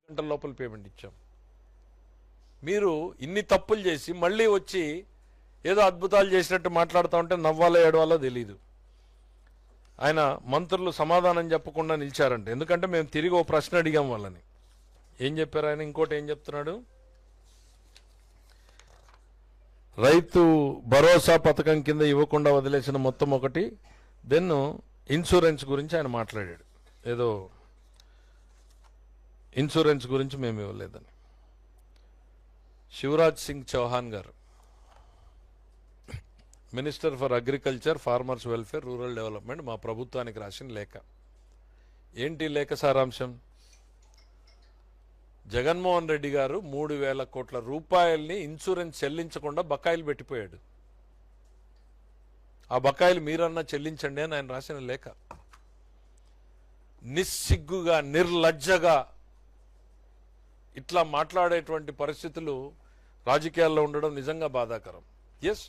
గంటల లోపల పేమెంట్ ఇచ్చాం. మీరు ఇన్ని తప్పులు చేసి మళ్ళీ వచ్చి ఏదో అద్భుతాలు చేసినట్టు మాట్లాడుతూ ఉంటే నవ్వాలో ఏడవాలో తెలీదు. ఆయన మంత్రులు సమాధానం చెప్పకుండా నిలిచారంట. ఎందుకంటే మేము తిరిగి ఓ ప్రశ్న అడిగాం వాళ్ళని. ఏం చెప్పారు ఆయన? ఇంకోటి ఏం చెప్తున్నాడు? రైతు భరోసా పథకం కింద ఇవ్వకుండా వదిలేసిన మొత్తం ఒకటి, దెన్ ఇన్సూరెన్స్ గురించి ఆయన మాట్లాడాడు. ఏదో ఇన్సూరెన్స్ గురించి మేము ఇవ్వలేదని. శివరాజ్ సింగ్ చౌహాన్ గారు, minister for agriculture, farmers welfare, rural development, మా ప్రభుత్వానికి రాసిన లేఖ. ఏంటి లేఖ సారాంశం? జగన్మోహన్ రెడ్డి గారు 3,000 కోట్ల రూపాయల్ని ఇన్సూరెన్స్ చెల్లించకుండా బకాయిలు పెట్టిపోయాడు. ఆ బకాయిలు మీరన్నా చెల్లించండి అని ఆయన రాసిన లేఖ. నిస్సిగ్గుగా, నిర్లజ్జగా ఇట్లా మాట్లాడేటువంటి పరిస్థితులు రాజకీయాల్లో ఉండడం నిజంగా బాధాకరం. ఎస్,